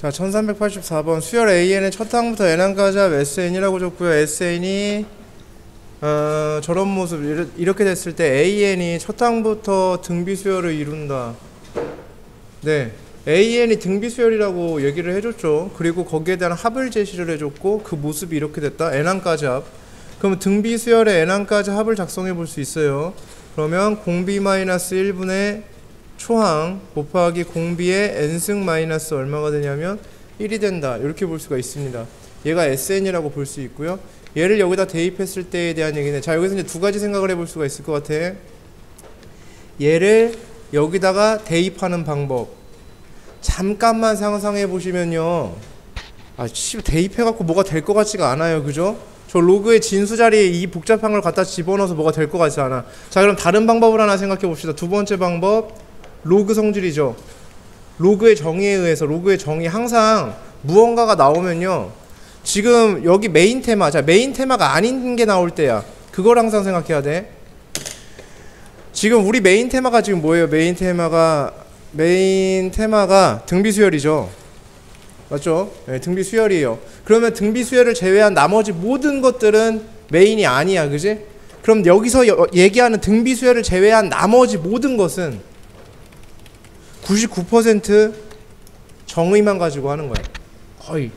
자, 1384번 수열 AN의 첫 항부터 N항까지 합 SN이라고 줬고요. SN이 저런 모습 이렇게 됐을 때 AN이 첫 항부터 등비 수열을 이룬다. 네, AN이 등비 수열이라고 얘기를 해줬죠. 그리고 거기에 대한 합을 제시를 해줬고 그 모습이 이렇게 됐다. N항까지 합. 그러면 등비 수열의 N항까지 합을 작성해 볼 수 있어요. 그러면 공비-1분의 초항 곱하기 공비의 n승 마이너스 얼마가 되냐면 1이 된다. 이렇게 볼 수가 있습니다. 얘가 SN이라고 볼 수 있고요. 얘를 여기다 대입했을 때에 대한 얘기네. 자, 여기서 이제 두 가지 생각을 해볼 수가 있을 것 같아. 얘를 여기다가 대입하는 방법. 잠깐만 상상해 보시면요. 대입해갖고 뭐가 될 것 같지가 않아요. 그죠? 저 로그의 진수 자리에 이 복잡한 걸 갖다 집어넣어서 뭐가 될 것 같지 않아. 자, 그럼 다른 방법을 하나 생각해 봅시다. 두 번째 방법. 로그 성질이죠. 로그의 정의에 의해서 로그의 정의 항상 무언가가 나오면요. 지금 여기 메인 테마. 자, 메인 테마가 아닌 게 나올 때야. 그걸 항상 생각해야 돼. 지금 우리 메인 테마가 지금 뭐예요? 메인 테마가 등비 수열이죠. 맞죠? 네, 등비 수열이에요. 그러면 등비 수열을 제외한 나머지 모든 것들은 메인이 아니야. 그지? 그럼 여기서 얘기하는 등비 수열을 제외한 나머지 모든 것은 99% 정의만 가지고 하는 거야. 거의.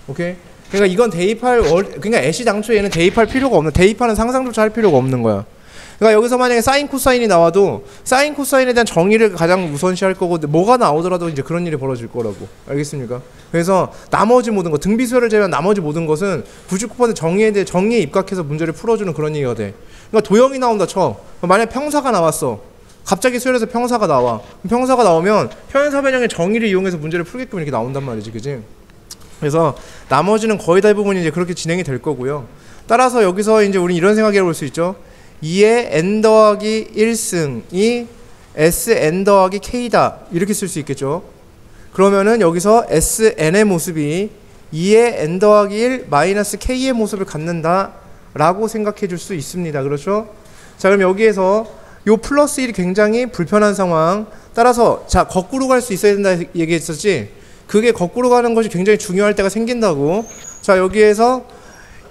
오케이? 그러니까 이건 그러니까 애시당초 얘는 대입할 필요가 없는, 대입하는 상상조차 할 필요가 없는 거야. 그러니까 여기서 만약에 사인 코사인이 나와도 사인 코사인에 대한 정의를 가장 우선시할 거고 뭐가 나오더라도 이제 그런 일이 벌어질 거라고. 알겠습니까? 그래서 나머지 모든 것, 등비수열을 제외한 나머지 모든 것은 99% 정의에 입각해서 문제를 풀어주는 그런 얘기가 돼. 그러니까 도형이 나온다 쳐. 만약에 평사가 나왔어. 갑자기 수열에서 평사가 나와. 평사가 나오면 현사 변형의 정의를 이용해서 문제를 풀게끔 이렇게 나온단 말이지. 그지? 그래서 나머지는 거의 대부분이 이제 그렇게 진행이 될 거고요. 따라서 여기서 이제 우리 이런 생각을 해볼 수 있죠. 2의 n 더하기 1승이 sn 더하기 k다. 이렇게 쓸 수 있겠죠. 그러면은 여기서 sn의 모습이 2의 n 더하기 1 마이너스 k의 모습을 갖는다 라고 생각해 줄 수 있습니다. 그렇죠? 자, 그럼 여기에서 요 플러스 1이 굉장히 불편한 상황. 따라서 자, 거꾸로 갈 수 있어야 된다 얘기했었지. 그게 거꾸로 가는 것이 굉장히 중요할 때가 생긴다고. 자, 여기에서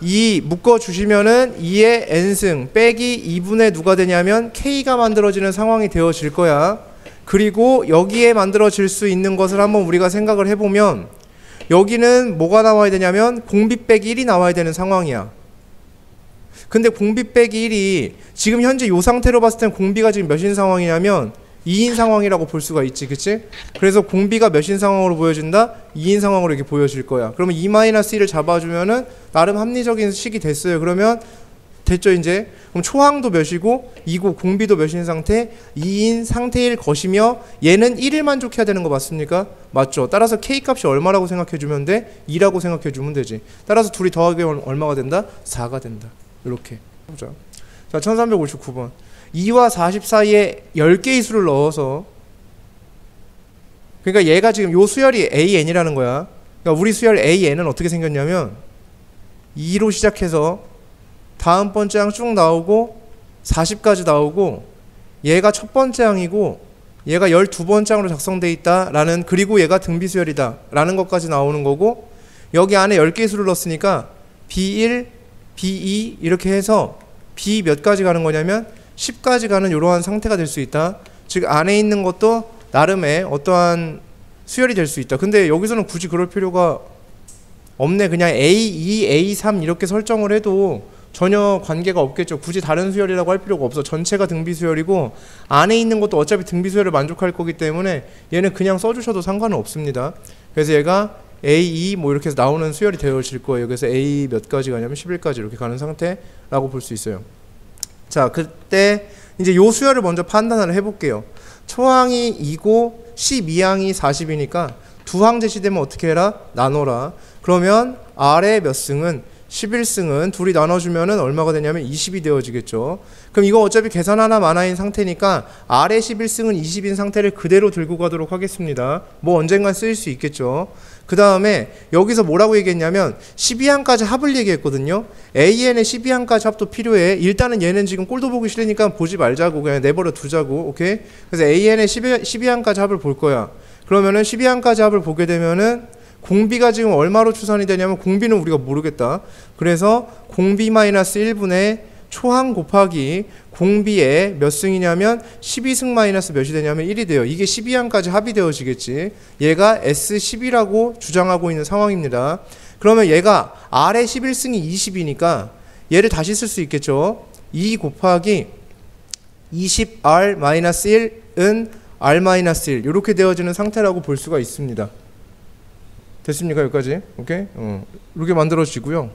2 묶어주시면은 2의 n승 빼기 2분의 누가 되냐면 k가 만들어지는 상황이 되어질 거야. 그리고 여기에 만들어질 수 있는 것을 한번 우리가 생각을 해보면 여기는 뭐가 나와야 되냐면 공비 빼기 1이 나와야 되는 상황이야. 근데 공비 빼기 1이 지금 현재 요 상태로 봤을 땐 공비가 지금 몇인 상황이냐면 2인 상황이라고 볼 수가 있지. 그치? 그래서 공비가 몇인 상황으로 보여진다? 2인 상황으로 이렇게 보여질 거야. 그러면 2-1을 잡아주면은 나름 합리적인 식이 됐어요. 그러면 됐죠 이제? 그럼 초항도 몇이고 2고 공비도 몇인 상태? 2인 상태일 것이며 얘는 1을 만족해야 되는 거 맞습니까? 맞죠? 따라서 K값이 얼마라고 생각해주면 돼? 2라고 생각해주면 되지. 따라서 둘이 더하기 얼마가 된다? 4가 된다. 이렇게 보자. 자, 1359번 2와 40 사이에 10개의 수를 넣어서, 그러니까 얘가 지금 요 수열이 AN이라는 거야. 그러니까 우리 수열 AN은 어떻게 생겼냐면 2로 시작해서 다음 번째 항 쭉 나오고 40까지 나오고 얘가 첫 번째 항이고 얘가 12번째 항으로 작성돼 있다라는, 그리고 얘가 등비수열이다 라는 것까지 나오는 거고, 여기 안에 10개의 수를 넣었으니까 B1, B2 이렇게 해서 B 몇 가지 가는 거냐면 10까지 가는 이러한 상태가 될 수 있다. 즉 안에 있는 것도 나름의 어떠한 수열이 될 수 있다. 근데 여기서는 굳이 그럴 필요가 없네. 그냥 A2, A3 이렇게 설정을 해도 전혀 관계가 없겠죠. 굳이 다른 수열이라고 할 필요가 없어. 전체가 등비수열이고 안에 있는 것도 어차피 등비수열을 만족할 거기 때문에 얘는 그냥 써주셔도 상관은 없습니다. 그래서 얘가 A2 뭐 이렇게 해서 나오는 수열이 되어질 거예요. 그래서 A 몇 가지 가냐면 11까지 이렇게 가는 상태라고 볼 수 있어요. 자, 그때 이제 요 수열을 먼저 판단을 해볼게요. 초항이 2고 12항이 40이니까 두 항 제시되면 어떻게 해라? 나눠라. 그러면 R의 몇 승은 11승은 둘이 나눠주면은 얼마가 되냐면 20이 되어지겠죠. 그럼 이거 어차피 계산 하나 만화인 상태니까 R의 11승은 20인 상태를 그대로 들고 가도록 하겠습니다. 뭐 언젠간 쓰일 수 있겠죠. 그 다음에 여기서 뭐라고 얘기했냐면 12항까지 합을 얘기했거든요. AN의 12항까지 합도 필요해. 일단은 얘는 지금 꼴도 보기 싫으니까 보지 말자고 그냥 내버려 두자고. 오케이? 그래서 AN의 12항까지 합을 볼 거야. 그러면은 12항까지 합을 보게 되면은 공비가 지금 얼마로 추산이 되냐면 공비는 우리가 모르겠다. 그래서 공비 마이너스 1분의 초항 곱하기 공비의 몇 승이냐면 12승 마이너스 몇이 되냐면 1이 돼요. 이게 12항까지 합이 되어지겠지. 얘가 S10이라고 주장하고 있는 상황입니다. 그러면 얘가 R의 11승이 20이니까 얘를 다시 쓸 수 있겠죠. 2 곱하기 20R 마이너스 1은 R 마이너스 1 이렇게 되어지는 상태라고 볼 수가 있습니다. 됐습니까? 여기까지? 오케이? 이렇게 만들어지고요.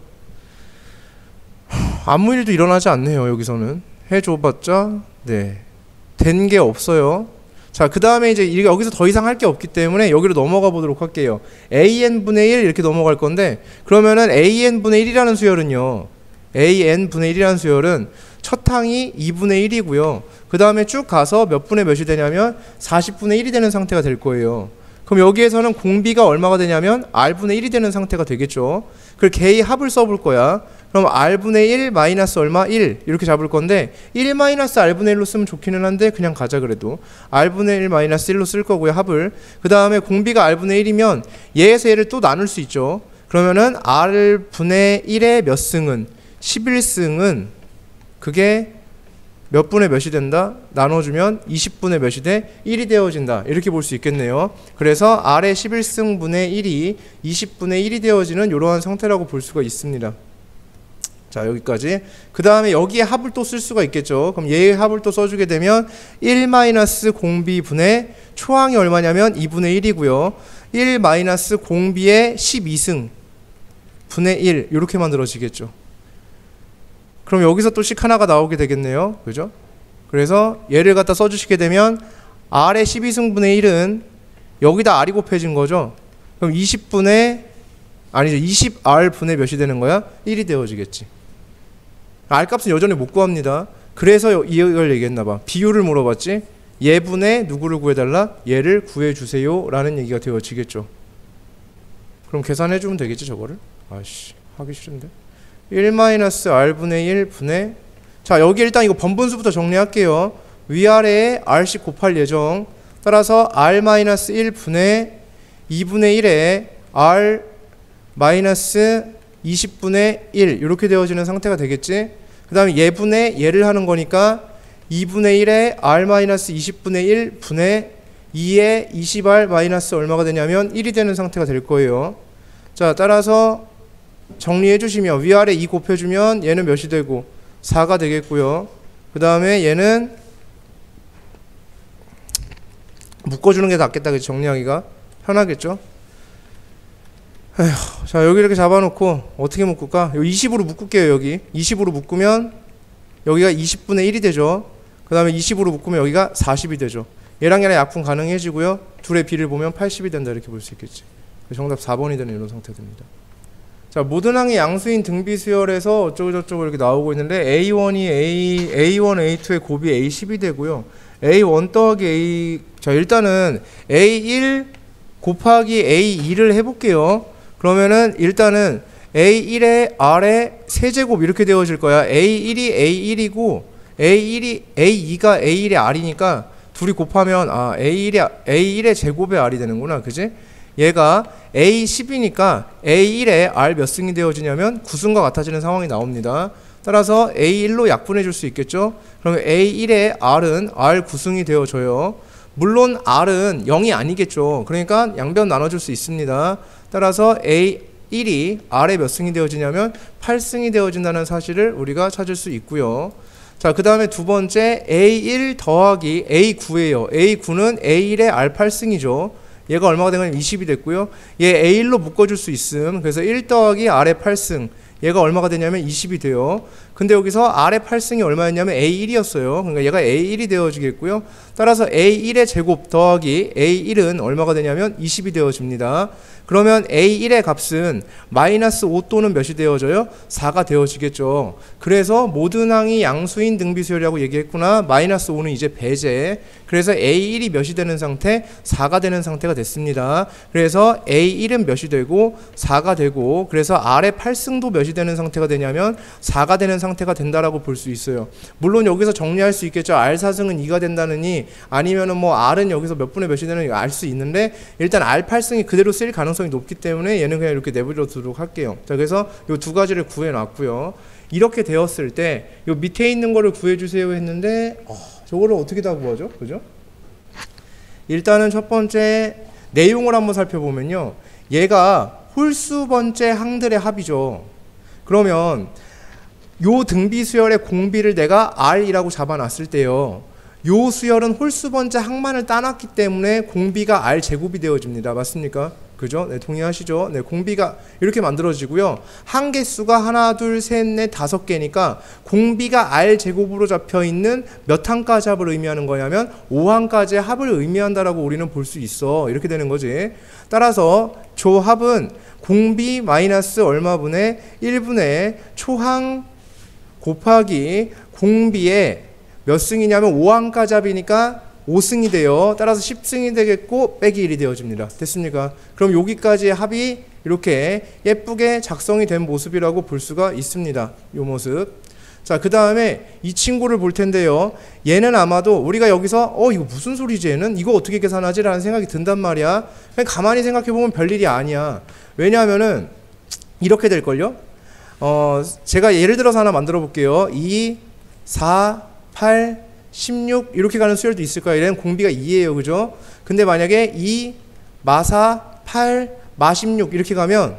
아무 일도 일어나지 않네요. 여기서는 해줘봤자 된 게 없어요. 자, 그 다음에 이제 여기서 더 이상 할 게 없기 때문에 여기로 넘어가 보도록 할게요. AN분의 1 이렇게 넘어갈 건데, 그러면은 AN분의 1이라는 수열은요, AN분의 1이라는 수열은 첫 항이 2분의 1이고요. 그 다음에 쭉 가서 몇 분의 몇이 되냐면 40분의 1이 되는 상태가 될 거예요. 그럼 여기에서는 공비가 얼마가 되냐면 R분의 1이 되는 상태가 되겠죠. 그걸 개의 합을 써볼 거야. 그럼 R분의 1 마이너스 얼마? 1 이렇게 잡을 건데 1 마이너스 R분의 1로 쓰면 좋기는 한데 그냥 가자 그래도. R분의 1 마이너스 1로 쓸 거고요. 합을. 그 다음에 공비가 R분의 1이면 얘에서 얘를 또 나눌 수 있죠. 그러면은 R분의 1의 몇 승은 11승은 그게 몇 분의 몇이 된다? 나눠주면 20분의 몇이 돼? 1이 되어진다. 이렇게 볼 수 있겠네요. 그래서 R의 11승분의 1이 20분의 1이 되어지는 이러한 상태라고 볼 수가 있습니다. 자, 여기까지. 그 다음에 여기에 합을 또 쓸 수가 있겠죠. 그럼 얘의 합을 또 써주게 되면 1 마이너스 공비분의 초항이 얼마냐면 2분의 1이고요. 1 마이너스 공비의 12승 분의 1 이렇게 만들어지겠죠. 그럼 여기서 또 식 하나가 나오게 되겠네요. 그죠? 그래서 얘를 갖다 써주시게 되면 R의 12승분의 1은 여기다 R이 곱해진 거죠. 그럼 20R 분의 몇이 되는 거야? 1이 되어지겠지. R 값은 여전히 못 구합니다. 그래서 이걸 얘기했나봐. 비율을 물어봤지. 얘분의 누구를 구해달라? 얘를 구해주세요 라는 얘기가 되어지겠죠. 그럼 계산해주면 되겠지 저거를? 아이씨 하기 싫은데. 1-R분의 1 분의, 자 여기 일단 이거 번분수부터 정리할게요. 위아래에 R씩 곱할 예정. 따라서 R-1 분의 2분의 1에 R 마이너스 20분의 1 이렇게 되어지는 상태가 되겠지. 그 다음에 얘분의 얘를 하는 거니까 2분의 1에 R 마이너스 20분의 1 분의 2에 20R 마이너스 얼마가 되냐면 1이 되는 상태가 될 거예요. 자 따라서 정리해 주시면 위아래 2 곱해주면 얘는 몇이 되고 4가 되겠고요. 그 다음에 얘는 묶어주는 게 낫겠다. 그치? 정리하기가 편하겠죠. 에휴, 자 여기 이렇게 잡아놓고 어떻게 묶을까? 20으로 묶을게요. 여기 20으로 묶으면 여기가 20분의 1이 되죠. 그 다음에 20으로 묶으면 여기가 40이 되죠. 얘랑 얘랑 약분 가능해지고요. 둘의 비를 보면 80이 된다 이렇게 볼 수 있겠지. 정답 4번이 되는 이런 상태 됩니다. 자, 모든 항이 양수인 등비수열에서 어쩌고저쩌고 이렇게 나오고 있는데 A1이 A1, A2의 곱이 A10이 되고요. A1 더하기 A, 자 일단은 A1 곱하기 A2를 해볼게요. 그러면은 일단은 A1의 R의 세제곱 이렇게 되어질 거야. A1이 A1이고 A2가 A1의 R이니까 둘이 곱하면 A1의 제곱의 R이 되는구나. 그지? 얘가 A10이니까 A1에 R 몇 승이 되어지냐면 9승과 같아지는 상황이 나옵니다. 따라서 A1로 약분해 줄 수 있겠죠. 그러면 A1에 R은 R 9승이 되어져요. 물론 R은 0이 아니겠죠. 그러니까 양변 나눠줄 수 있습니다. 따라서 A1이 R에 몇 승이 되어지냐면 8승이 되어진다는 사실을 우리가 찾을 수 있고요. 자, 그 다음에 두 번째 A1 더하기 A9예요. A9는 A1에 R 8승이죠. 얘가 얼마가 된 거냐면 20이 됐고요. 얘 A1로 묶어줄 수 있음. 그래서 1 더하기 R의 8승. 얘가 얼마가 되냐면 20이 돼요. 근데 여기서 R의 8승이 얼마였냐면 A1이었어요. 그러니까 얘가 A1이 되어지겠고요. 따라서 A1의 제곱 더하기 A1은 얼마가 되냐면 20이 되어집니다. 그러면 A1의 값은 마이너스 5 또는 몇이 되어져요? 4가 되어지겠죠. 그래서 모든 항이 양수인 등비수열이라고 얘기했구나. 마이너스 5는 이제 배제. 그래서 A1이 몇이 되는 상태? 4가 되는 상태가 됐습니다. 그래서 A1은 몇이 되고 4가 되고, 그래서 R의 8승도 몇이 되는 상태가 되냐면 4가 되는 상태가 된다라고 볼 수 있어요. 물론 여기서 정리할 수 있겠죠. R 4승은 2가 된다느니 가능성이 아니면은 뭐 R은 여기서 몇 분의 몇이 되는 알 수 있는데 일단 R 8승이 그대로 쓰일 가능성이 높기 때문에 얘는 그냥 이렇게 내버려 두도록 할게요. 자, 그래서 요 두 가지를 구해 놨고요. 이렇게 되었을 때 요 밑에 있는 거를 구해 주세요 했는데 저거를 어떻게 다 구하죠? 그죠? 일단은 첫 번째 내용을 한번 살펴보면요. 얘가 홀수 번째 항들의 합이죠. 그러면 요 등비 수열의 공비를 내가 R이라고 잡아놨을 때요. 요 수열은 홀수 번째 항만을 따놨기 때문에 공비가 R 제곱이 되어집니다. 맞습니까? 그죠? 네, 동의하시죠? 네, 공비가 이렇게 만들어지고요. 항 개수가 하나, 둘, 셋, 넷, 5개니까 공비가 R 제곱으로 잡혀 있는 몇 항까지 합을 의미하는 거냐면 5항까지의 합을 의미한다라고 우리는 볼 수 있어. 이렇게 되는 거지. 따라서 조합은 공비 마이너스 얼마분의 1분의 초항 곱하기 공비의 몇 승이냐면 5항까지 합이니까 5승이 돼요. 따라서 10승이 되겠고 빼기 1이 되어집니다. 됐습니까? 그럼 여기까지의 합이 이렇게 예쁘게 작성이 된 모습이라고 볼 수가 있습니다. 이 모습. 자, 그 다음에 이 친구를 볼 텐데요. 얘는 아마도 우리가 여기서 이거 무슨 소리지 얘는? 이거 어떻게 계산하지? 라는 생각이 든단 말이야. 그냥 가만히 생각해보면 별일이 아니야. 왜냐하면은 이렇게 될걸요? 제가 예를 들어서 하나 만들어 볼게요. 2, 4, 8, 16 이렇게 가는 수열도 있을 거야. 얘는 공비가 2예요. 그죠? 근데 만약에 2, 마4, 8, 마16 이렇게 가면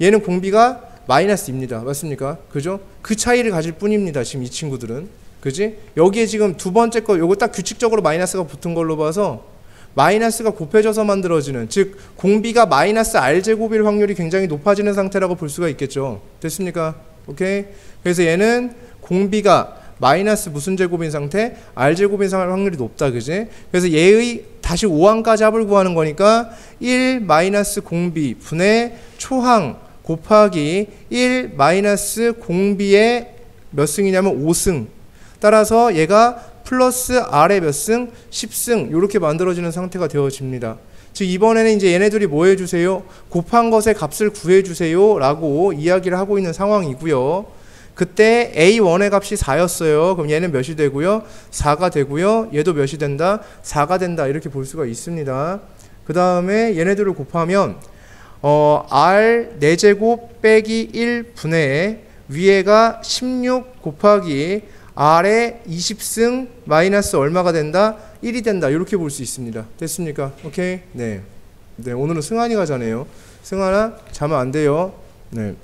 얘는 공비가 마이너스입니다. 맞습니까? 그죠? 그 차이를 가질 뿐입니다. 지금 이 친구들은. 그지? 여기에 지금 두 번째 거 요거 딱 규칙적으로 마이너스가 붙은 걸로 봐서 마이너스가 곱해져서 만들어지는, 즉 공비가 마이너스 R제곱일 확률이 굉장히 높아지는 상태라고 볼 수가 있겠죠. 됐습니까? 오케이? 그래서 얘는 공비가 마이너스 무슨 제곱인 상태? R제곱인 확률이 높다. 그지? 그래서 얘의 다시 5항까지 합을 구하는 거니까 1 마이너스 공비 분의 초항 곱하기 1 마이너스 공비의 몇 승이냐면 5승. 따라서 얘가 플러스 R의 몇 승? 10승. 이렇게 만들어지는 상태가 되어집니다. 즉 이번에는 이제 얘네들이 뭐 해주세요? 곱한 것의 값을 구해주세요 라고 이야기를 하고 있는 상황이고요. 그때 A1의 값이 4였어요. 그럼 얘는 몇이 되고요? 4가 되고요. 얘도 몇이 된다? 4가 된다. 이렇게 볼 수가 있습니다. 그 다음에 얘네들을 곱하면 R 4제곱 빼기 1분의 위에가 16 곱하기 R의 20승 마이너스 얼마가 된다? 1이 된다. 이렇게 볼 수 있습니다. 됐습니까? 오케이? 네. 네, 오늘은 승환이가 자네요. 승환아, 자면 안 돼요. 네.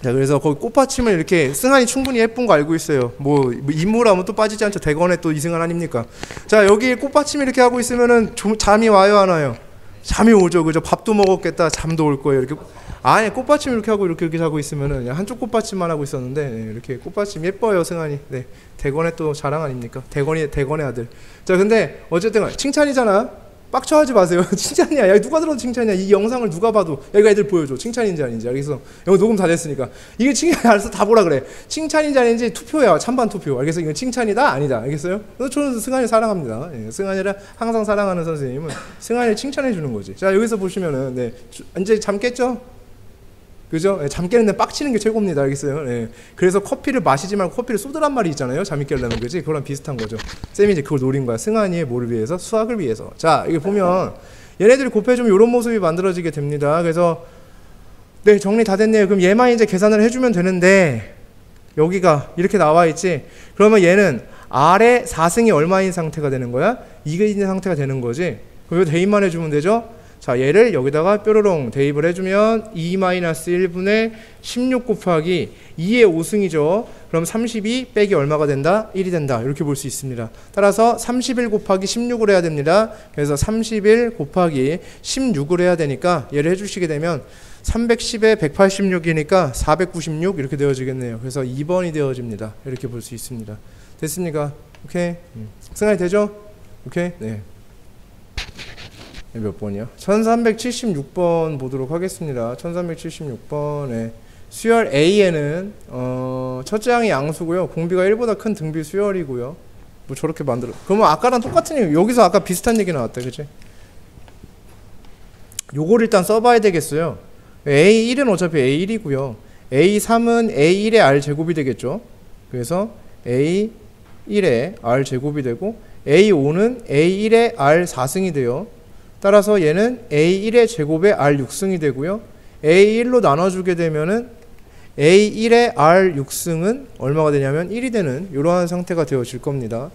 자, 그래서 거기 꽃받침을 이렇게 승환이 충분히 예쁜 거 알고 있어요. 뭐 인물하면 또 빠지지 않죠. 대건에 또 이승환 아닙니까? 자, 여기 꽃받침 이렇게 하고 있으면은 잠이 와요, 안 와요? 잠이 오죠. 그죠? 밥도 먹었겠다. 잠도 올 거예요. 이렇게. 아니, 꽃받침 이렇게 하고 이렇게 자고 있으면은 그냥 한쪽 꽃받침만 하고 있었는데, 네, 이렇게 꽃받침 예뻐요, 승환이. 네. 대건의 또 자랑 아닙니까? 대건의 아들. 자, 근데 어쨌든 칭찬이잖아. 빡쳐하지 마세요. 칭찬이야. 야, 누가 들어도 칭찬이야. 이 영상을 누가 봐도 야, 이거 애들 보여줘. 칭찬인지 아닌지. 알겠어? 이거 녹음 다 됐으니까. 이게 칭찬이 알아서 다 보라 그래. 칭찬인지 아닌지 투표야. 찬반 투표. 알겠어? 이거 칭찬이다? 아니다. 알겠어요? 저는 승환이 사랑합니다. 예, 승환이를 항상 사랑하는 선생님은 승환이를 칭찬해 주는 거지. 자, 여기서 보시면은 네, 이제 잠 깼죠? 그죠? 예, 잠 깨는데 빡치는 게 최고입니다. 알겠어요? 예. 그래서 커피를 마시지 말고 커피를 쏟으란 말이 있잖아요. 잠이 깨려면. 그지? 그거랑 비슷한 거죠. 쌤이 이제 그걸 노린 거야. 승환이의 뭐를 위해서? 수학을 위해서. 자, 이게 보면 얘네들이 곱해주면 이런 모습이 만들어지게 됩니다. 그래서 네, 정리 다 됐네요. 그럼 얘만 이제 계산을 해주면 되는데 여기가 이렇게 나와 있지? 그러면 얘는 R의 4승이 얼마인 상태가 되는 거야? 2가 있는 상태가 되는 거지? 그럼 이거 대입만 해주면 되죠? 자, 얘를 여기다가 뾰로롱 대입을 해주면 2-1분의 16 곱하기 2의 5승이죠. 그럼 32 빼기 얼마가 된다? 1이 된다. 이렇게 볼 수 있습니다. 따라서 31 곱하기 16을 해야 됩니다. 그래서 31 곱하기 16을 해야 되니까 얘를 해주시게 되면 310에 186이니까 496 이렇게 되어지겠네요. 그래서 2번이 되어집니다. 이렇게 볼 수 있습니다. 됐습니까? 오케이. 승환이 되죠? 오케이. 네. 몇 번이요? 1376번 보도록 하겠습니다. 1376번에 수열 A에는 첫째 항이 양수고요. 공비가 1보다 큰 등비 수열이고요. 뭐 저렇게 만들어. 그러면 아까랑 똑같은 얘기. 여기서 아까 비슷한 얘기 나왔다. 그치? 요걸 일단 써봐야 되겠어요. A1은 어차피 A1이고요. A3은 A1의 R제곱이 되겠죠. 그래서 A1의 R제곱이 되고 A5는 A1의 R4승이 돼요. 따라서 얘는 A1의 제곱의 R6승이 되고요. A1로 나눠주게 되면은 A1의 R6승은 얼마가 되냐면 1이 되는 이러한 상태가 되어질 겁니다.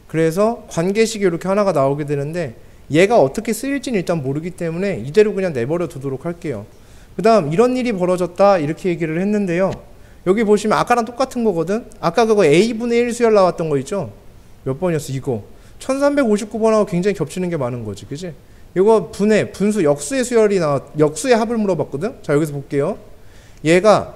그래서 관계식이 이렇게 하나가 나오게 되는데 얘가 어떻게 쓰일지는 일단 모르기 때문에 이대로 그냥 내버려 두도록 할게요. 그 다음 이런 일이 벌어졌다 이렇게 얘기를 했는데요. 여기 보시면 아까랑 똑같은 거거든. 아까 그거 A분의 1 수열 나왔던 거 있죠. 몇 번이었어 이거. 1359번하고 굉장히 겹치는 게 많은 거지, 그지? 이거 분해, 분수, 역수의 수열이 역수의 합을 물어봤거든. 자, 여기서 볼게요. 얘가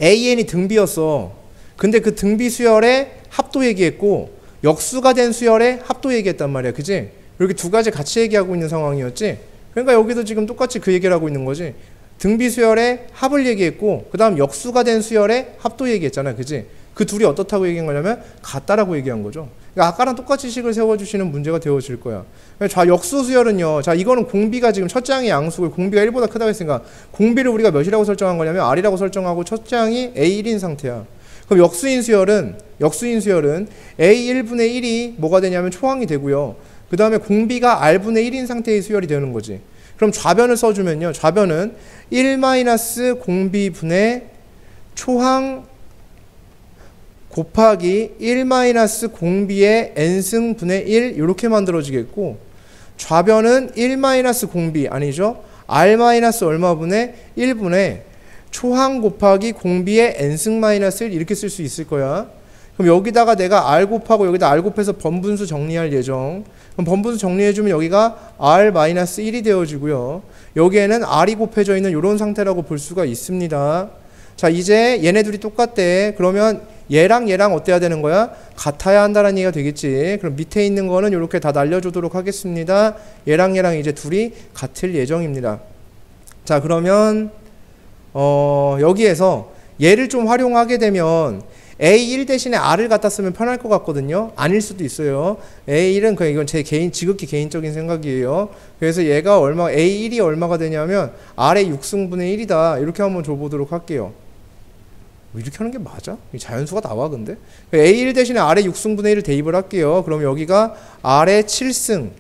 AN이 등비였어. 근데 그 등비 수열의 합도 얘기했고 역수가 된 수열의 합도 얘기했단 말이야, 그지? 이렇게 두 가지 같이 얘기하고 있는 상황이었지. 그러니까 여기도 지금 똑같이 그 얘기를 하고 있는 거지. 등비 수열의 합을 얘기했고 그 다음 역수가 된 수열의 합도 얘기했잖아, 그지? 그 둘이 어떻다고 얘기한 거냐면 같다라고 얘기한 거죠. 그러니까 아까랑 똑같이 식을 세워주시는 문제가 되어질 거야. 자, 역수 수열은요. 자, 이거는 공비가 지금 첫 장의 양수고 공비가 1보다 크다고 했으니까 공비를 우리가 몇이라고 설정한 거냐면 R이라고 설정하고 첫 장이 A1인 상태야. 그럼 역수인 수열은 A1분의 1이 뭐가 되냐면 초항이 되고요. 그 다음에 공비가 R분의 1인 상태의 수열이 되는 거지. 그럼 좌변을 써주면요. 좌변은 1-공비분의 초항 곱하기 1-공비의 n승분의 1 이렇게 만들어지겠고 좌변은 1-공비 아니죠. R- 얼마분의 1분의 초항 곱하기 공비의 n승-1 이렇게 쓸 수 있을 거야. 그럼 여기다가 내가 R 곱하고 여기다 R 곱해서 번분수 정리할 예정. 그럼 번분수 정리해주면 여기가 R-1이 되어지고요. 여기에는 R이 곱해져 있는 이런 상태라고 볼 수가 있습니다. 자, 이제 얘네 둘이 똑같대. 그러면 얘랑 얘랑 어때야 되는 거야? 같아야 한다는 얘기가 되겠지. 그럼 밑에 있는 거는 이렇게 다 날려주도록 하겠습니다. 얘랑 얘랑 이제 둘이 같을 예정입니다. 자, 그러면 여기에서 얘를 좀 활용하게 되면 A1 대신에 R을 갖다 쓰면 편할 것 같거든요. 아닐 수도 있어요. A1은 그냥 이건 제 지극히 개인적인 생각이에요. 그래서 얘가 A1이 얼마가 되냐면 R의 6승분의 1이다. 이렇게 한번 줘보도록 할게요. 이렇게 하는 게 맞아? 자연수가 나와 근데? A1 대신에 R의 6승분의 1을 대입을 할게요. 그럼 여기가 R의 7승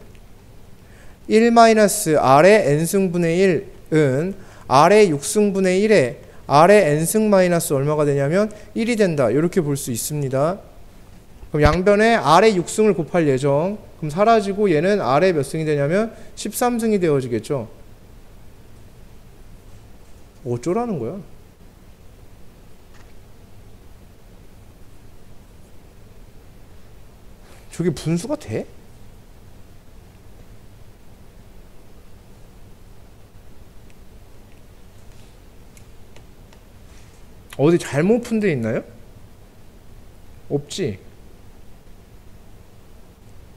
1-R의 n승분의 1은 R의 6승분의 1에 R의 n승 마이너스 얼마가 되냐면 1이 된다. 이렇게 볼 수 있습니다. 그럼 양변에 R의 6승을 곱할 예정. 그럼 사라지고 얘는 R의 몇 승이 되냐면 13승이 되어지겠죠. 어쩌라는 거야? 저게 분수가 돼? 어디 잘못 푼 데 있나요? 없지?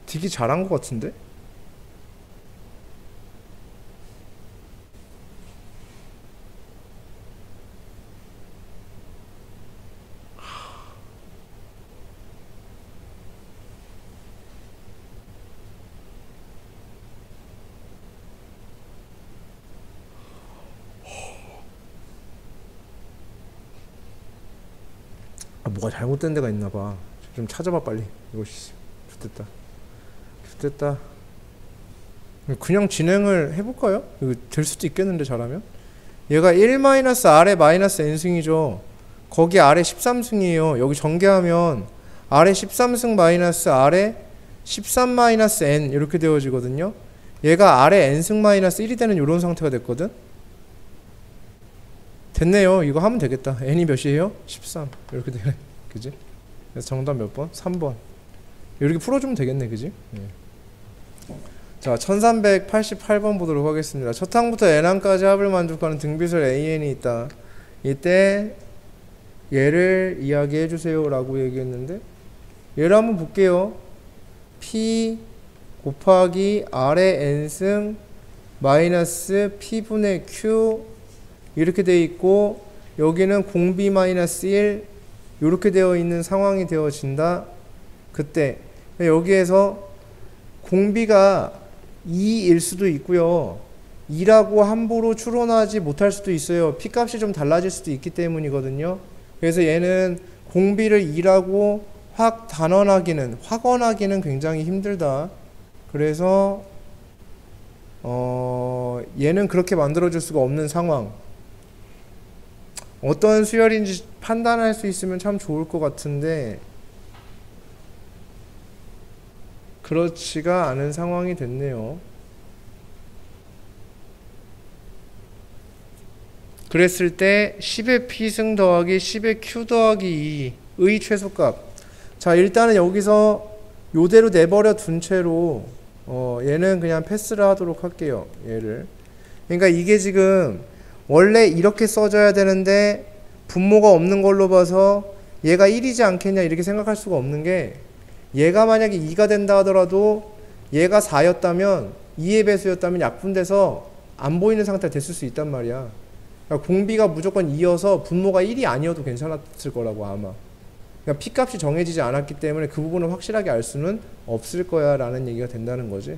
되게 잘한 것 같은데? 뭐가 잘못된 데가 있나 봐. 좀 찾아봐 빨리. 이거 좋됐다. 좋됐다. 그냥 진행을 해볼까요? 이거 될 수도 있겠는데 잘하면. 얘가 1-R의 마이너스 n승이죠. 거기 R의 13승이에요. 여기 전개하면 R의 13승 마이너스 R의 13-n 이렇게 되어지거든요. 얘가 R의 n승 마이너스 1이 되는 이런 상태가 됐거든. 됐네요. 이거 하면 되겠다. n이 몇이에요? 13 이렇게 되네. 그지? 그래서 정답 몇 번? 3번. 이렇게 풀어주면 되겠네. 그지? 네. 자, 1388번 보도록 하겠습니다. 첫 항부터 n항까지 합을 만족하는 등비설 an이 있다. 이때 얘를 이야기해 주세요 라고 얘기했는데 얘를 한번 볼게요. p 곱하기 r의 n승 마이너스 p분의 q 이렇게 되어 있고 여기는 공비 마이너스 1 이렇게 되어 있는 상황이 되어진다. 그때 여기에서 공비가 2일 수도 있고요. 2라고 함부로 추론하지 못할 수도 있어요. P값이 좀 달라질 수도 있기 때문이거든요. 그래서 얘는 공비를 2라고 확언하기는 굉장히 힘들다. 그래서 얘는 그렇게 만들어줄 수가 없는 상황. 어떤 수열인지 판단할 수 있으면 참 좋을 것 같은데 그렇지가 않은 상황이 됐네요. 그랬을 때 10의 P승 더하기 10의 Q 더하기 2의 최소값. 자, 일단은 여기서 요대로 내버려 둔 채로 얘는 그냥 패스를 하도록 할게요. 얘를. 그러니까 이게 지금 원래 이렇게 써져야 되는데 분모가 없는 걸로 봐서 얘가 1이지 않겠냐 이렇게 생각할 수가 없는 게, 얘가 만약에 2가 된다 하더라도 얘가 4였다면 2의 배수였다면 약분돼서 안 보이는 상태가 됐을 수 있단 말이야. 그러니까 공비가 무조건 2여서 분모가 1이 아니어도 괜찮았을 거라고 아마. 그러니까 P값이 정해지지 않았기 때문에 그 부분을 확실하게 알 수는 없을 거야 라는 얘기가 된다는 거지.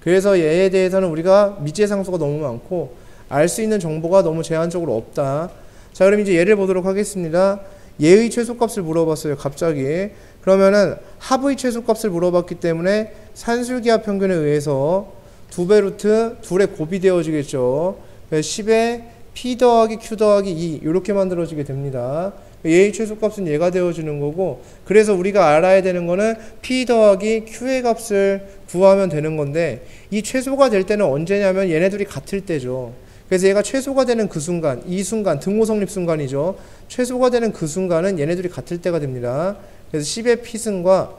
그래서 얘에 대해서는 우리가 미지의 상수가 너무 많고 알 수 있는 정보가 너무 제한적으로 없다. 자, 그럼 이제 얘를 보도록 하겠습니다. 얘의 최소값을 물어봤어요 갑자기. 그러면은 합의 최소값을 물어봤기 때문에 산술기하 평균에 의해서 2배 루트 2의 곱이 되어지겠죠. 10에 P 더하기 Q 더하기 2 이렇게 만들어지게 됩니다. 얘의 최소값은 얘가 되어지는 거고, 그래서 우리가 알아야 되는 거는 P 더하기 Q의 값을 구하면 되는 건데, 이 최소가 될 때는 언제냐면 얘네들이 같을 때죠. 그래서 얘가 최소가 되는 그 순간, 이 순간, 등호 성립 순간이죠. 최소가 되는 그 순간은 얘네들이 같을 때가 됩니다. 그래서 10의 P승과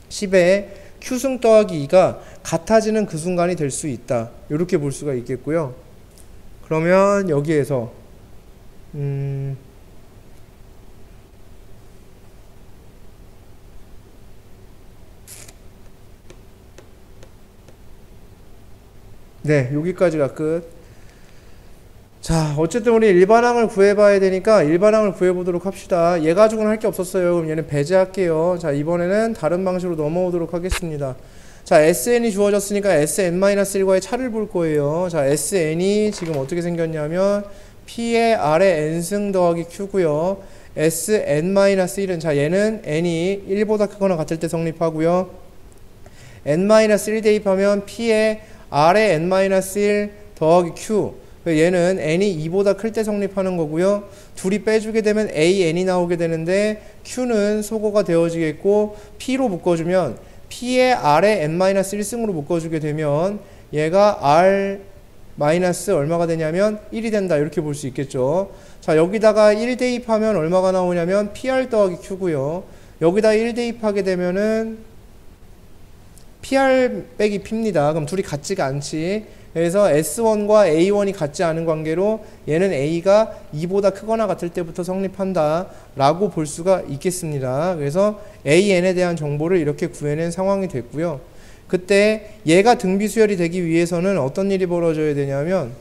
10의 Q승 더하기 2가 같아지는 그 순간이 될 수 있다. 이렇게 볼 수가 있겠고요. 그러면 여기에서 네, 여기까지가 끝. 자, 어쨌든 우리 일반항을 구해봐야 되니까 일반항을 구해보도록 합시다. 얘 가지고는 할 게 없었어요. 그럼 얘는 배제할게요. 자, 이번에는 다른 방식으로 넘어오도록 하겠습니다. 자, SN이 주어졌으니까 SN-1과의 차를 볼 거예요. 자, SN이 지금 어떻게 생겼냐면 P의 R의 N승 더하기 Q고요. SN-1은 자, 얘는 N이 1보다 크거나 같을 때 성립하고요. N-1 대입하면 P의 R의 N-1 더하기 Q, 얘는 N이 2보다 클 때 성립하는 거고요. 둘이 빼주게 되면 AN이 나오게 되는데 Q는 소거가 되어지겠고, P로 묶어주면 P의 R의 N-1승으로 묶어주게 되면 얘가 R 마이너스 얼마가 되냐면 1이 된다. 이렇게 볼 수 있겠죠. 자, 여기다가 1 대입하면 얼마가 나오냐면 PR 더하기 Q고요. 여기다 1 대입하게 되면은 PR 빼기 P입니다. 그럼 둘이 같지가 않지. 그래서 S1과 A1이 같지 않은 관계로 얘는 A가 2보다 크거나 같을 때부터 성립한다 라고 볼 수가 있겠습니다. 그래서 AN에 대한 정보를 이렇게 구해낸 상황이 됐고요. 그때 얘가 등비수열이 되기 위해서는 어떤 일이 벌어져야 되냐면,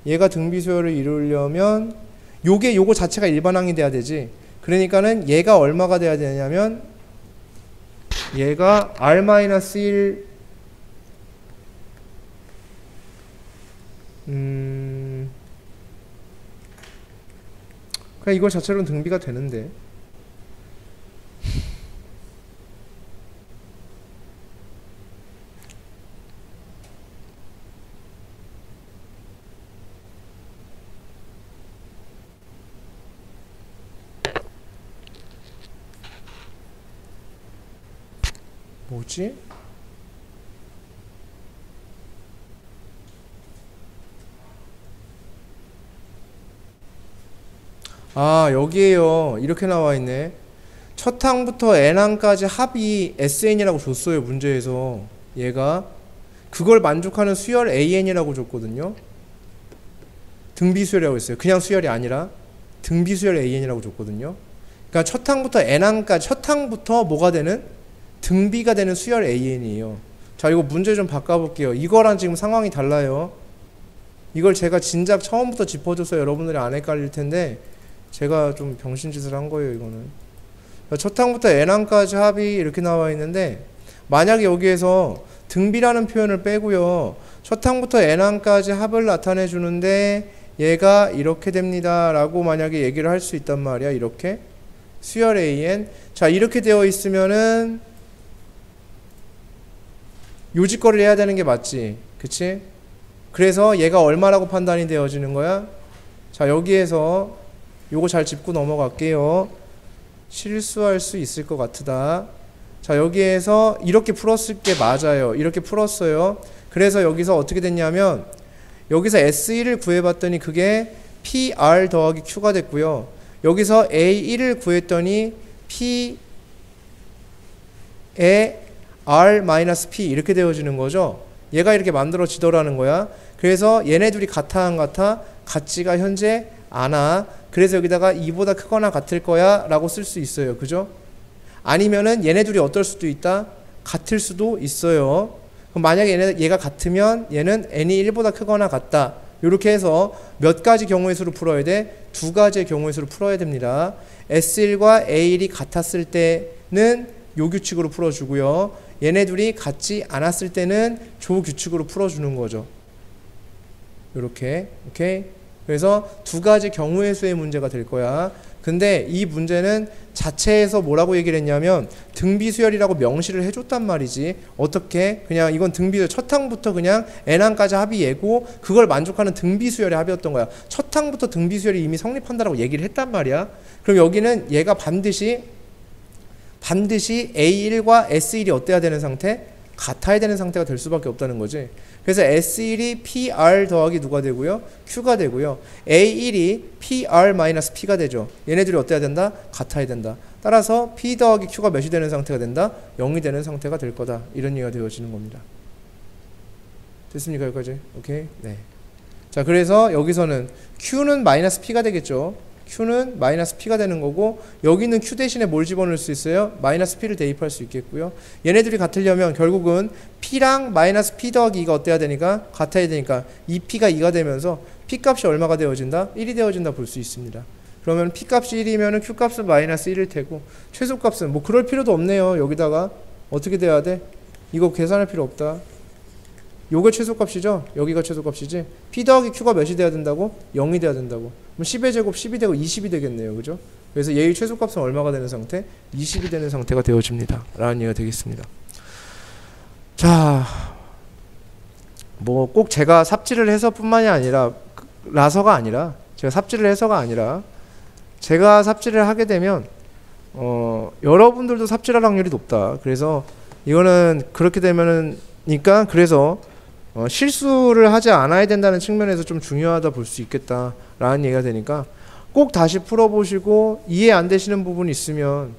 얘가 등비수열을 이루려면 요거 자체가 일반항이 돼야 되지. 그러니까는 얘가 얼마가 돼야 되냐면 얘가 R-1 그냥 이거 자체로는 등비가 되는데, 뭐지? 아, 여기에요. 이렇게 나와 있네. 첫 항부터 n항까지 합이 SN이라고 줬어요, 문제에서. 얘가 그걸 만족하는 수열 AN이라고 줬거든요. 등비수열이라고 했어요. 그냥 수열이 아니라 등비수열 AN이라고 줬거든요. 그러니까 첫 항부터 n항까지, 첫 항부터 뭐가 되는? 등비가 되는 수열 AN이에요. 자, 이거 문제 좀 바꿔볼게요. 이거랑 지금 상황이 달라요. 이걸 제가 진작 처음부터 짚어줘서 여러분들이 안 헷갈릴 텐데 제가 좀 병신짓을 한 거예요, 이거는. 첫 항부터 n항까지 합이 이렇게 나와 있는데, 만약에 여기에서 등비라는 표현을 빼고요, 첫 항부터 n항까지 합을 나타내 주는데 얘가 이렇게 됩니다 라고 만약에 얘기를 할 수 있단 말이야. 이렇게 수열 AN. 자, 이렇게 되어 있으면은 요지거리를 해야 되는 게 맞지. 그치? 그래서 얘가 얼마라고 판단이 되어지는 거야? 자, 여기에서 요거 잘 짚고 넘어갈게요. 실수할 수 있을 것 같으다. 자, 여기에서 이렇게 풀었을 게 맞아요. 이렇게 풀었어요. 그래서 여기서 어떻게 됐냐면 여기서 S1을 구해봤더니 그게 PR 더하기 Q가 됐고요. 여기서 A1을 구했더니 P에 R-P 이렇게 되어지는 거죠. 얘가 이렇게 만들어지더라는 거야. 그래서 얘네 둘이 같아 안 같아? 같지가 현재 않아. 그래서 여기다가 2보다 크거나 같을 거야 라고 쓸 수 있어요. 그죠? 아니면은 얘네 둘이 어떨 수도 있다? 같을 수도 있어요. 그럼 만약에 얘가 같으면 얘는 n이 1보다 크거나 같다. 이렇게 해서 몇 가지 경우의 수를 풀어야 돼? 두 가지의 경우의 수를 풀어야 됩니다. S1과 A1이 같았을 때는 요 규칙으로 풀어주고요. 얘네 둘이 같지 않았을 때는 조 규칙으로 풀어주는 거죠. 이렇게. 오케이? 그래서 두 가지 경우의 수의 문제가 될 거야. 근데 이 문제는 자체에서 뭐라고 얘기를 했냐면 등비수열이라고 명시를 해줬단 말이지. 어떻게? 그냥 이건 등비수열 첫 항부터 그냥 n항까지 합이 얘고 그걸 만족하는 등비수열의 합이었던 거야. 첫 항부터 등비수열이 이미 성립한다라고 얘기를 했단 말이야. 그럼 여기는 얘가 반드시 A1과 S1이 어때야 되는 상태? 같아야 되는 상태가 될 수밖에 없다는 거지. 그래서 S1이 PR 더하기 누가 되고요? Q가 되고요. A1이 PR-P가 되죠. 얘네들이 어때야 된다? 같아야 된다. 따라서 P 더하기 Q가 몇이 되는 상태가 된다? 0이 되는 상태가 될 거다. 이런 얘기가 되어지는 겁니다. 됐습니까? 여기까지? 오케이? 네. 자, 그래서 여기서는 Q는 마이너스 P가 되겠죠. Q는 마이너스 P가 되는 거고 여기는 Q 대신에 뭘 집어넣을 수 있어요? 마이너스 P를 대입할 수 있겠고요. 얘네들이 같으려면 결국은 P랑 마이너스 P 더하기 2가 어때야 되니까? 같아야 되니까 2P가 2가 되면서 P 값이 얼마가 되어진다? 1이 되어진다 볼 수 있습니다. 그러면 P 값이 1이면 Q 값은 마이너스 1일 테고 최소 값은 뭐 그럴 필요도 없네요. 여기다가 어떻게 돼야 돼? 이거 계산할 필요 없다. 요게 최소값이죠? 여기가 최소값이지? P 더하기 Q가 몇이 돼야 된다고? 0이 돼야 된다고. 그럼 10의 제곱 10이 되고 20이 되겠네요. 그죠? 그래서 얘의 최소값은 얼마가 되는 상태? 20이 되는 상태가 되어집니다. 라는 얘기가 되겠습니다. 자, 뭐 꼭 제가 삽질을 해서 뿐만이 아니라 라서가 아니라 제가 삽질을 해서가 아니라 제가 삽질을 하게 되면 여러분들도 삽질할 확률이 높다. 그래서 이거는 그렇게 되면은 니까 그래서 실수를 하지 않아야 된다는 측면에서 좀 중요하다 볼 수 있겠다라는 얘기가 되니까 꼭 다시 풀어보시고 이해 안 되시는 부분이 있으면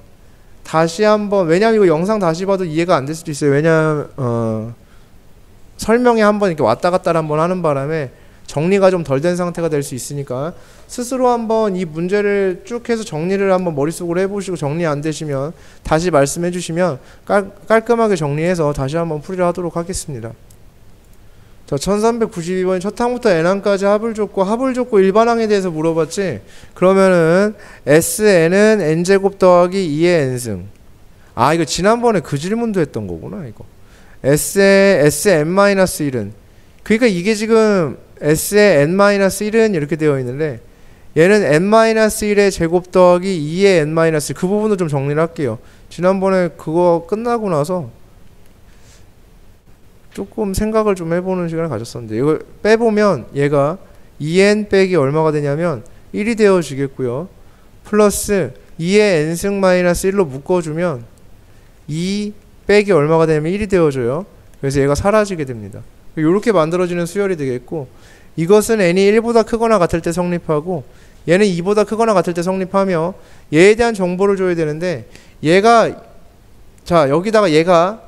다시 한번, 왜냐면 이거 영상 다시 봐도 이해가 안 될 수도 있어요. 왜냐면 설명에 한번 이렇게 왔다 갔다 한번 하는 바람에 정리가 좀 덜 된 상태가 될 수 있으니까 스스로 한번 이 문제를 쭉 해서 정리를 한번 머릿속으로 해보시고 정리 안 되시면 다시 말씀해 주시면 깔끔하게 정리해서 다시 한번 풀이를 하도록 하겠습니다. 자, 1392번이 첫 항부터 n항까지 합을 줬고 일반항에 대해서 물어봤지. 그러면은 SN은 n제곱 더하기 2의 n승. 아, 이거 지난번에 그 질문도 했던 거구나. 이거 Sn-1은 그러니까 이게 지금 S의 n-1은 이렇게 되어 있는데 얘는 n-1의 제곱 더하기 2의 n-1 그 부분도 좀 정리를 할게요. 지난번에 그거 끝나고 나서 조금 생각을 좀 해보는 시간을 가졌었는데 이걸 빼보면 얘가 2n 빼기 얼마가 되냐면 1이 되어지겠고요. 플러스 2의 n승 마이너스 1로 묶어주면 2 빼기 얼마가 되냐면 1이 되어져요. 그래서 얘가 사라지게 됩니다. 이렇게 만들어지는 수열이 되겠고 이것은 n이 1보다 크거나 같을 때 성립하고 얘는 2보다 크거나 같을 때 성립하며 얘에 대한 정보를 줘야 되는데 얘가 자 여기다가 얘가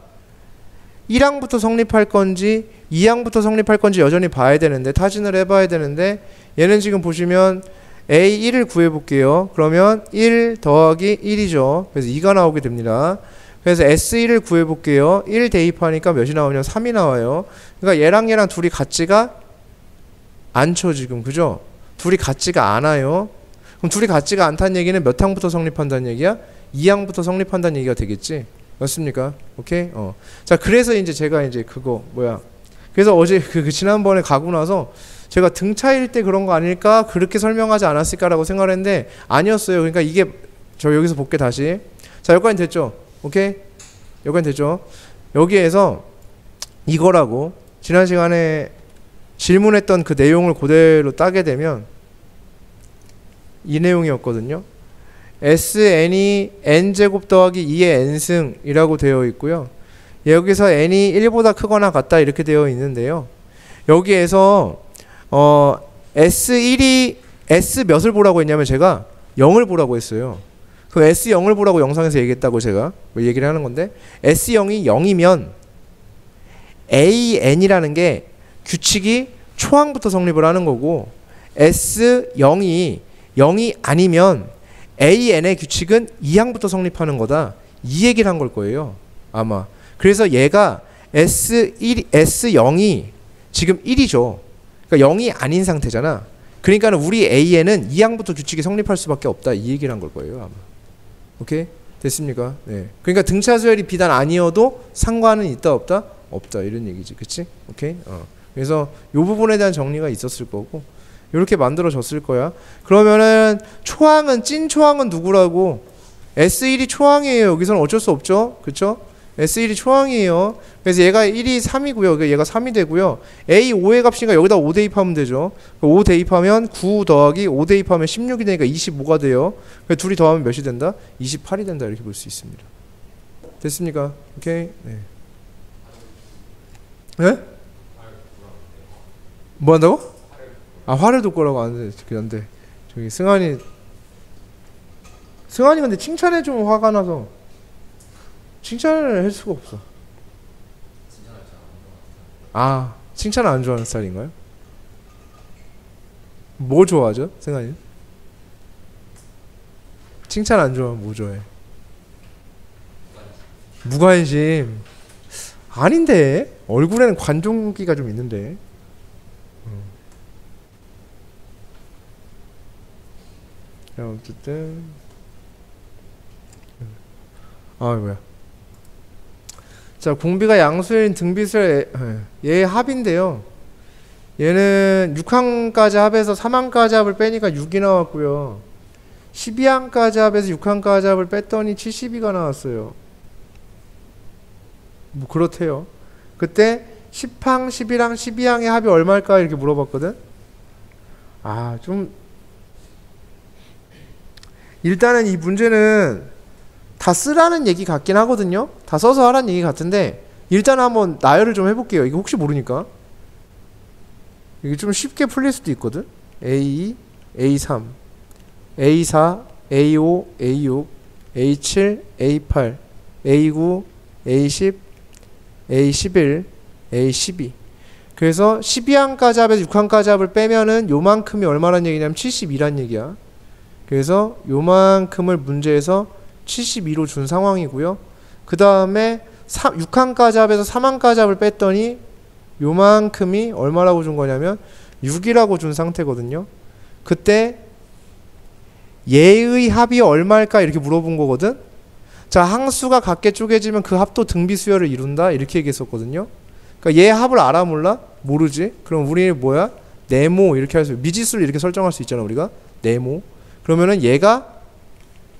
1항부터 성립할 건지 2항부터 성립할 건지 여전히 봐야 되는데 타진을 해봐야 되는데 얘는 지금 보시면 A1을 구해볼게요. 그러면 1 더하기 1이죠. 그래서 2가 나오게 됩니다. 그래서 S1을 구해볼게요. 1 대입하니까 몇이 나오냐면 3이 나와요. 그러니까 얘랑 둘이 같지가 않죠 지금. 그죠? 둘이 같지가 않아요. 그럼 둘이 같지가 않다는 얘기는 몇 항부터 성립한다는 얘기야? 2항부터 성립한다는 얘기가 되겠지? 맞습니까? 오케이? 자, 그래서 이제 제가 이제 그거 그래서 어제 그 지난번에 가고 나서 제가 등 차일 때 그런 거 아닐까? 그렇게 설명하지 않았을까라고 생각을 했는데 아니었어요. 그러니까 이게 저 여기서 볼게 다시. 자, 여기까지 됐죠? 오케이? 여기까지 됐죠? 여기에서 이거라고 지난 시간에 질문했던 그 내용을 그대로 따게 되면 이 내용이었거든요. SN이 n제곱 더하기 2의 n승이라고 되어 있고요. 여기서 n이 1보다 크거나 같다 이렇게 되어 있는데요. 여기에서 S1이 S 몇을 보라고 했냐면 제가 0을 보라고 했어요. 그 S0을 보라고 영상에서 얘기했다고 제가 얘기를 하는 건데, S0이 0이면 AN이라는 게 규칙이 초항부터 성립을 하는 거고, S0이 0이 아니면 AN의 규칙은 2항부터 성립하는 거다, 이 얘기를 한 걸 거예요 아마. 그래서 얘가 S0이 지금 1이죠. 그러니까 0이 아닌 상태잖아. 그러니까 우리 AN은 2항부터 규칙이 성립할 수밖에 없다, 이 얘기를 한 걸 거예요 아마. 오케이? 됐습니까? 네. 그러니까 등차 수열이 비단 아니어도 상관은 있다 없다? 없다, 이런 얘기지. 그치? 오케이? 그래서 요 부분에 대한 정리가 있었을 거고, 이렇게 만들어졌을 거야. 그러면은 초항은, 찐 초항은 누구라고? S1이 초항이에요. 여기서는 어쩔 수 없죠. 그쵸? S1이 초항이에요. 그래서 얘가 1이 3이고요. 얘가 3이 되고요. A 5의 값이니까 여기다 5 대입하면 되죠. 5 대입하면 9 더하기 5 대입하면 16이 되니까 25가 돼요. 둘이 더하면 몇이 된다? 28이 된다, 이렇게 볼 수 있습니다. 됐습니까? 오케이? 네. 네? 뭐 한다고? 아, 화를 돋 거라고 안 돼. 저기 승환이 근데 칭찬해 주면 화가 나서 칭찬을 할 수가 없어. 아, 칭찬을 안 좋아하는 스타일인가요? 뭐 좋아하죠, 승환이? 칭찬 안 좋아하면 뭐 좋아해? 무관심. 아닌데, 얼굴에는 관종기가 좀 있는데. 어쨌든 뭐야. 자, 공비가 양수인 등비수의 얘의 합인데요. 얘는 6항까지 합해서 3항까지 합을 빼니까 6이 나왔고요. 12항까지 합해서 6항까지 합을 뺐더니 72가 나왔어요. 뭐 그렇대요. 그때 10항, 11항, 12항의 합이 얼마일까 이렇게 물어봤거든. 좀 일단은 이 문제는 다 쓰라는 얘기 같긴 하거든요. 다 써서 하라는 얘기 같은데, 일단 한번 나열을 좀 해볼게요. 이거 혹시 모르니까. 이게 좀 쉽게 풀릴 수도 있거든. A2, A3, A4, A5, A6, A7, A8, A9, A10, A11, A12. 그래서 12항까지 합에서 6항까지 합을 빼면은 요만큼이 얼마란 얘기냐면 72란 얘기야. 그래서 요만큼을 문제에서 72로 준 상황이고요. 그 다음에 6항까지 합에서 3항까지 합을 뺐더니 요만큼이 얼마라고 준 거냐면 6이라고 준 상태거든요. 그때 얘의 합이 얼마일까 이렇게 물어본 거거든. 자, 항수가 같게 쪼개지면 그 합도 등비수열을 이룬다, 이렇게 얘기했었거든요. 그러니까 얘 합을 알아 몰라? 모르지? 그럼 우리 뭐야? 네모 이렇게 할 수, 미지수를 이렇게 설정할 수 있잖아 우리가. 네모. 그러면은 얘가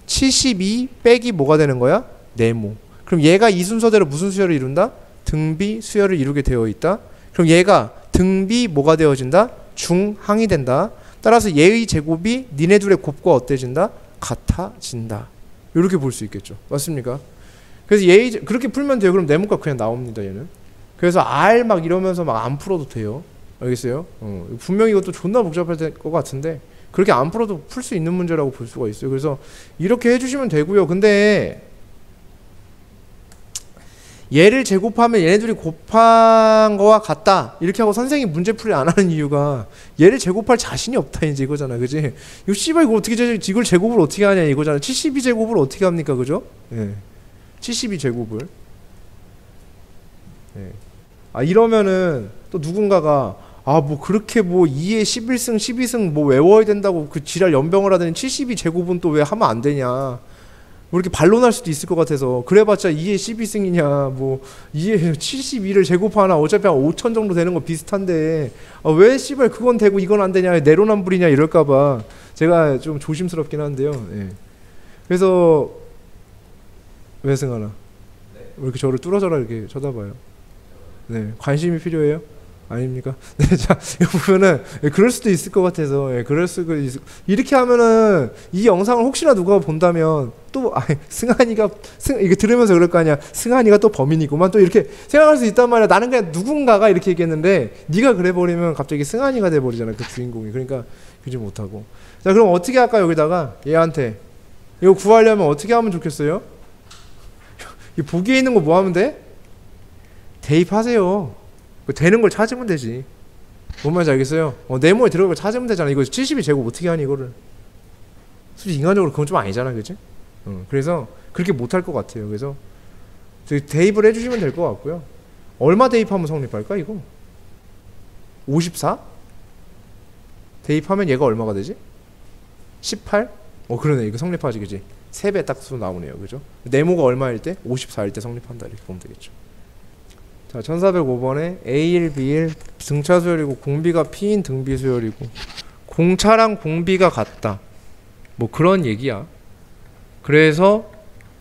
72 빼기 뭐가 되는 거야? 네모. 그럼 얘가 이 순서대로 무슨 수열을 이룬다? 등비 수열을 이루게 되어 있다. 그럼 얘가 등비 뭐가 되어진다? 중항이 된다. 따라서 얘의 제곱이 니네 둘의 곱과 어때진다? 같아진다. 이렇게 볼 수 있겠죠. 맞습니까? 그래서 얘의 그렇게 풀면 돼요. 그럼 네모값 그냥 나옵니다, 얘는. 그래서 R 막 이러면서 막 안 풀어도 돼요. 알겠어요? 분명히 이것도 존나 복잡할 것 같은데 그렇게 안 풀어도 풀 수 있는 문제라고 볼 수가 있어요. 그래서 이렇게 해주시면 되고요. 근데 얘를 제곱하면 얘네들이 곱한 거와 같다 이렇게 하고 선생님이 문제풀이 안 하는 이유가 얘를 제곱할 자신이 없다, 이제 이거잖아. 그지? 이거 씨발 이거 어떻게 이걸 제곱을 어떻게 하냐 이거잖아. 72제곱을 어떻게 합니까? 그죠? 예. 72제곱을. 예. 이러면은 또 누군가가 뭐 그렇게 뭐 2에 11승 12승 뭐 외워야 된다고 그 지랄 연병을 하더니 72제곱은 또 왜 하면 안 되냐, 뭐 이렇게 반론할 수도 있을 것 같아서. 그래봤자 2에 12승이냐 뭐 2에 72를 제곱하나 어차피 한 5천 정도 되는 거 비슷한데 왜 씨발 그건 되고 이건 안 되냐, 내로남불이냐 이럴까봐 제가 좀 조심스럽긴 한데요. 예. 그래서 왜 승하나? 왜 이렇게 저를 뚫어져라 이렇게 쳐다봐요? 네, 관심이 필요해요? 아닙니까? 네, 자, 이거 보면은 그럴 수도 있을 것 같아서 그럴 수도 있을 이렇게 하면은 이 영상을 혹시나 누가 본다면 또 승한이가 이게 들으면서 그럴 거 아니야. 승한이가 또 범인이구만 또 이렇게 생각할 수 있단 말이야. 나는 그냥 누군가가 이렇게 얘기했는데 네가 그래 버리면 갑자기 승한이가 돼 버리잖아. 그 주인공이. 그러니까 그러지 못하고. 자, 그럼 어떻게 할까 여기다가 얘한테 이거 구하려면 어떻게 하면 좋겠어요? 이 보기에 있는 거 뭐 하면 돼? 대입하세요. 되는 걸 찾으면 되지. 뭔 말인지 알겠어요? 네모에 들어갈 걸 찾으면 되잖아. 이거 70이 제곱 어떻게 하니 이거를. 솔직히 인간적으로 그건 좀 아니잖아, 그치? 그래서 그렇게 못할 것 같아요. 그래서 대입을 해주시면 될 것 같고요. 얼마 대입하면 성립할까 이거? 54? 대입하면 얘가 얼마가 되지? 18? 그러네. 이거 성립하지, 그치? 3배 딱 수 나오네요, 그죠? 네모가 얼마일 때? 54일 때 성립한다 이렇게 보면 되겠죠. 자, 1405번에 A1, B1 등차 수열이고 공비가 P인 등비 수열이고 공차랑 공비가 같다. 뭐 그런 얘기야. 그래서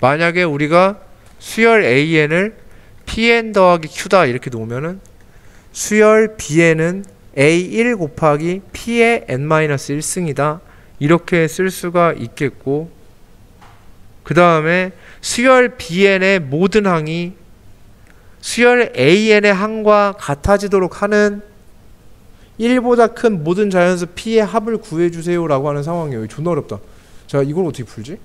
만약에 우리가 수열 AN을 PN 더하기 Q다 이렇게 놓으면은 수열 BN은 A1 곱하기 P의 N-1승이다. 이렇게 쓸 수가 있겠고 그 다음에 수열 BN의 모든 항이 수열 AN의 항과 같아지도록 하는 1보다 큰 모든 자연수 P의 합을 구해주세요 라고 하는 상황이에요. 존나 어렵다. 자, 이걸 어떻게 풀지?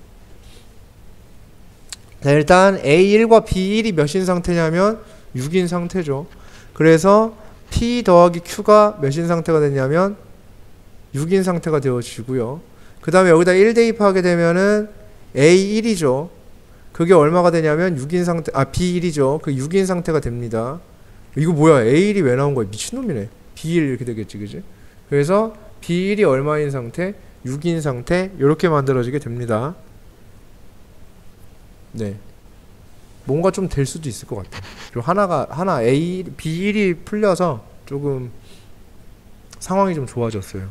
자, 일단 A1과 B1이 몇인 상태냐면 6인 상태죠. 그래서 P 더하기 Q가 몇인 상태가 됐냐면 6인 상태가 되어지고요. 그 다음에 여기다 1 대입하게 되면은 A1이죠. 그게 얼마가 되냐면 6인 상태, B1이죠. 그 6인 상태가 됩니다. 이거 뭐야? A1이 왜 나온 거야? 미친놈이네. B1 이렇게 되겠지, 그지? 그래서 B1이 얼마인 상태? 6인 상태. 이렇게 만들어지게 됩니다. 네. 뭔가 좀 될 수도 있을 것 같아. 좀 하나 B1이 풀려서 조금 상황이 좀 좋아졌어요.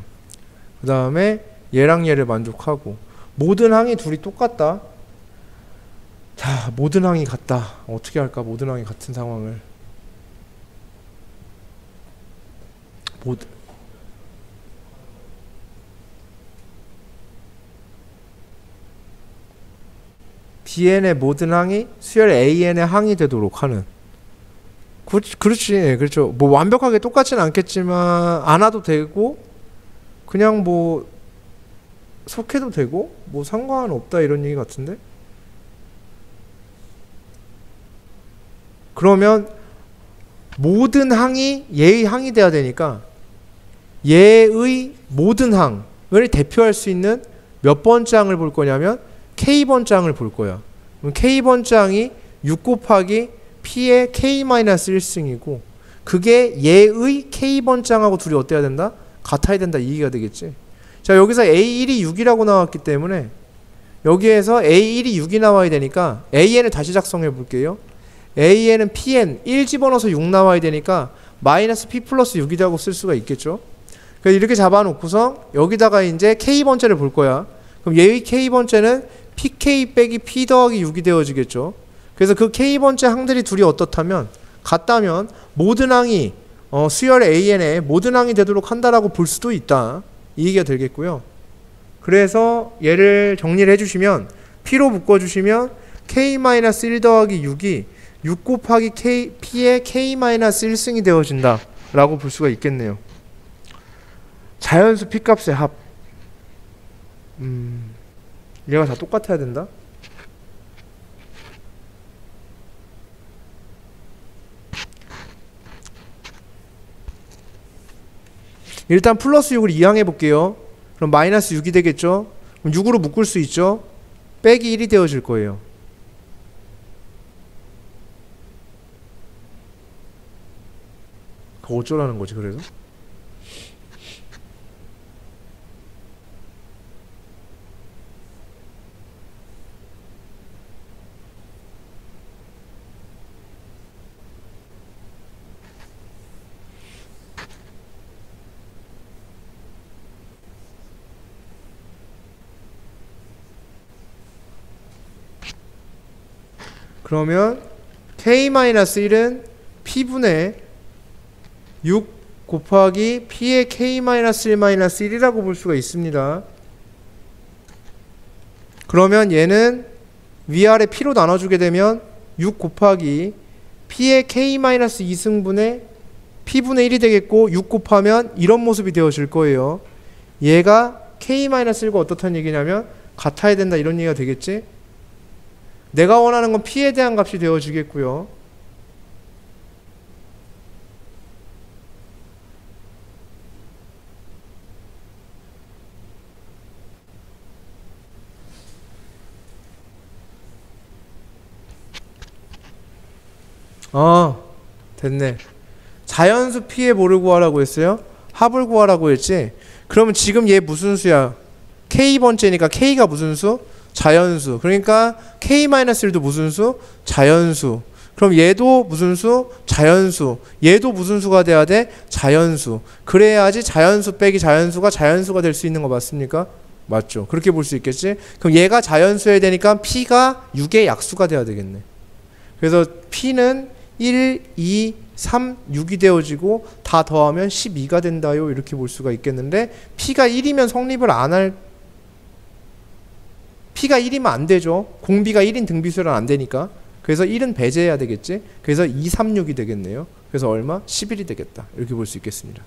그 다음에 얘랑 얘를 만족하고 모든 항이 둘이 똑같다. 자, 모든 항이 같다. 어떻게 할까? 모든 항이 같은 상황을. BN의 모든 항이 수열 AN의 항이 되도록 하는. 그렇지. 그렇죠. 뭐 완벽하게 똑같지는 않겠지만 안 와도 되고 그냥 뭐 속해도 되고 뭐 상관없다 이런 얘기 같은데. 그러면 모든 항이 얘의 항이 돼야 되니까 얘의 모든 항을 대표할 수 있는 몇 번째 항을 볼 거냐면 K번째 항을 볼 거야. 그럼 K번째 항이 6 곱하기 P의 K-1승이고 그게 얘의 K번째 항하고 둘이 어때야 된다? 같아야 된다 이 얘기가 되겠지. 자, 여기서 A1이 6이라고 나왔기 때문에 여기에서 A1이 6이 나와야 되니까 AN을 다시 작성해 볼게요. AN은 PN 1 집어넣어서 6 나와야 되니까 마이너스 P 플러스 6이라고 쓸 수가 있겠죠. 그래서 이렇게 잡아놓고서 여기다가 이제 K번째를 볼 거야. 그럼 얘의 K번째는 PK 빼기 P 더하기 6이 되어지겠죠. 그래서 그 K번째 항들이 둘이 어떻다면 같다면 모든 항이 수열 AN의 모든 항이 되도록 한다라고 볼 수도 있다. 이 얘기가 되겠고요. 그래서 얘를 정리를 해주시면 P로 묶어주시면 K-1 더하기 6이 6 곱하기 P의 K-1승이 되어진다 라고 볼 수가 있겠네요. 자연수 P값의 합. 얘가 다 똑같아야 된다? 일단 플러스 6을 이항해 볼게요. 그럼 마이너스 6이 되겠죠? 그럼 6으로 묶을 수 있죠? 빼기 1이 되어질 거예요. 그거 어쩌라는 거지 그래서? 그러면 K-1은 P분의 6 곱하기 P의 K-1-1이라고 볼 수가 있습니다. 그러면 얘는 위아래 P로 나눠주게 되면 6 곱하기 P의 K-2승분의 P분의 1이 되겠고 6 곱하면 이런 모습이 되어질 거예요. 얘가 K-1과 어떻다는 얘기냐면 같아야 된다 이런 얘기가 되겠지? 내가 원하는 건 P에 대한 값이 되어지겠고요. 됐네. 자연수 P의 뭐를 구하라고 했어요? 합을 구하라고 했지? 그러면 지금 얘 무슨 수야? K번째니까 K가 무슨 수? 자연수. 그러니까 K-1도 무슨 수? 자연수. 그럼 얘도 무슨 수? 자연수. 얘도 무슨 수가 돼야 돼? 자연수. 그래야지 자연수 빼기 자연수가 자연수가 될 수 있는 거 맞습니까? 맞죠. 그렇게 볼 수 있겠지? 그럼 얘가 자연수여야 되니까 P가 6의 약수가 돼야 되겠네. 그래서 P는 1, 2, 3, 6이 되어지고 다 더하면 12가 된다요. 이렇게 볼 수가 있겠는데 P가 1이면 성립을 안 할 P가 1이면 안 되죠. 공비가 1인 등비수는 안 되니까. 그래서 1은 배제해야 되겠지. 그래서 2, 3, 6이 되겠네요. 그래서 얼마? 11이 되겠다. 이렇게 볼 수 있겠습니다.